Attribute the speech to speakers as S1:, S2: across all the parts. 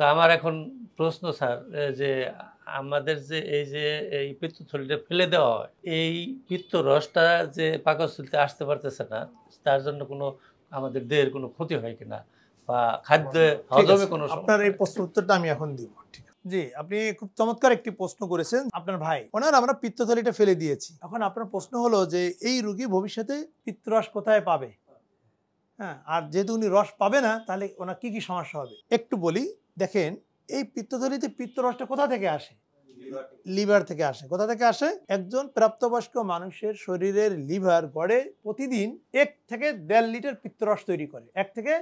S1: তো আমার এখন প্রশ্ন স্যার যে আমাদের যে এই যে এই পিত্তথলিটা ফেলে দেওয়া হয়, এই পিত্তরসটা যে পাকস্থলীতে আসতে পারতেছে না, তার জন্য কোনো আমাদের দেহের কোনো ক্ষতি হয় কিনা? বা খাদ্যে
S2: ঠিক
S1: হজমে
S2: আছে,
S1: কোনো
S2: আপনার
S1: সমস্যা
S2: এই
S1: হয় কিনা?
S2: প্রশ্নের উত্তরটা আমি এখন দিব। ঠিক আছে। জি, আপনি খুব চমৎকার একটি প্রশ্ন করেছেন। আপনার ভাই, ওনার আমরা পিত্তথলিটা ফেলে দিয়েছি। এখন আপনার প্রশ্ন হলো যে এই রোগী ভবিষ্যতে পিত্তরস কোথায় পাবে? হ্যাঁ, আর যেহেতু উনি রস পাবে না, তাহলে ওনার কি কি সমস্যা হবে? একটু বলি, দেখেন, এই পিত্তথলিতে পিত্তরসটা কোথা থেকে আসে? লিভার থেকে আসে। কোথা থেকে আসে? একজন প্রাপ্তবয়স্ক মানুষের শরীরের লিভার গড়ে প্রতিদিন 1 থেকে 1.5 লিটার পিত্তরস তৈরি করে। 1 থেকে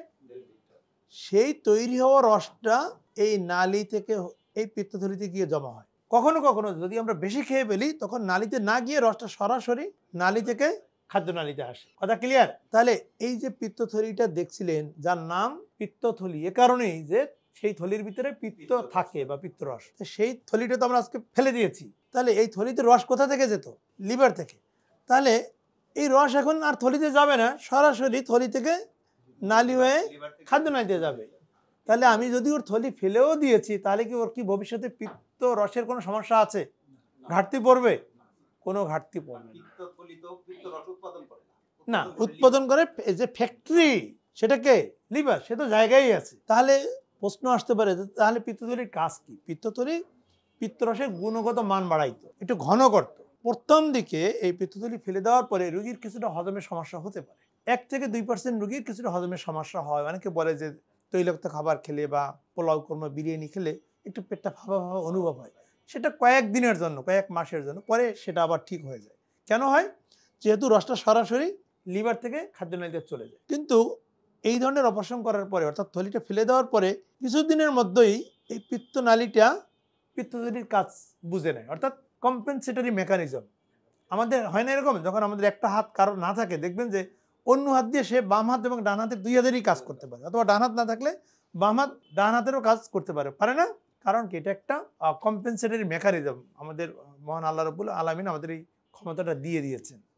S2: সেই তৈরি হওয়া রসটা এই নালী থেকে এই পিত্তথলিতে গিয়ে জমা হয়। কখনো কখনো যদি আমরা বেশি খেয়ে ফেলি, তখন নালীতে না গিয়ে রসটা সরাসরি নালী থেকে খাদ্যনালীতে আসে। কথা ক্লিয়ার? তাহলে এই যে পিত্তথলিটা দেখছিলেন, যার নাম পিত্তথলি, এ কারণেই যে সেই থলির ভিতরে পিত্ত থাকে বা পিত্তরস। তো সেই থলিটা তো আমরা আজকে ফেলে দিয়েছি। তাহলে এই থলিতে রস কোথা থেকে যেত? লিভার থেকে। তাহলে এই রস এখন আর থলিতে যাবে না, সরাসরি থলি থেকে নালী হয়ে খাদ্যনালীতে যাবে। তাহলে আমি যদি ওর থলি ফেলেও দিয়েছি, তাহলে কি ওর কি ভবিষ্যতে পিত্ত রসের কোনো সমস্যা আছে? ঘাটতি পড়বে? কোনো ঘাটতি পড়বে না। না, উৎপাদন করে যে ফ্যাক্টরি, সেটাকে লিভার, সে তো জায়গায় আছে। তাহলে প্রশ্ন আসতে পারে যে তাহলে পিত্তথলির কাজ কি? পিত্তথলি পিত্তরসের গুণগত মান বাড়াইতো, একটু ঘন করতো। প্রথম দিকে এই পিত্তথলি ফেলে দেওয়ার পরে রোগীর কিছুটা হজমের সমস্যা হতে পারে। 1 থেকে 2% রোগীর কিছুটা হজমের সমস্যা হয়। অনেকে বলে যে তৈলাক্ত খাবার খেলে বা পোলাও কোরমা বিরিয়ানি খেলে একটু পেটটা ফাঁপা ফাঁপা অনুভব হয়। সেটা কয়েকদিনের জন্য, কয়েক মাসের জন্য, পরে সেটা আবার ঠিক হয়ে যায়। কেন হয়? যেহেতু রসটা সরাসরি লিভার থেকে খাদ্যনালীতে চলে যায়। কিন্তু এই ধরনের অপারেশন করার পরে, অর্থাৎ থলিটা ফেলে দেওয়ার পরে কিছুদিনের মধ্যেই এই পিত্তনালীটা পিত্তথলির কাজ বুঝে নেয়, অর্থাৎ কম্পেনসেটরি মেকানিজম। আমাদের হয় না এরকম, যখন আমাদের একটা হাত কারো না থাকে, দেখবেন যে অন্য হাত দিয়ে সে বাম হাত এবং ডান হাতের 2 হাতেরই কাজ করতে পারে, অথবা ডান হাত না থাকলে বাম হাত ডান হাতেরও কাজ করতে পারে, পারে না? কারণ কি, এটা একটা কম্পেনসেটরি মেকানিজম। আমাদের মহান আল্লাহ রাব্বুল আলামিন আমাদের এই ক্ষমতাটা দিয়ে দিয়েছেন।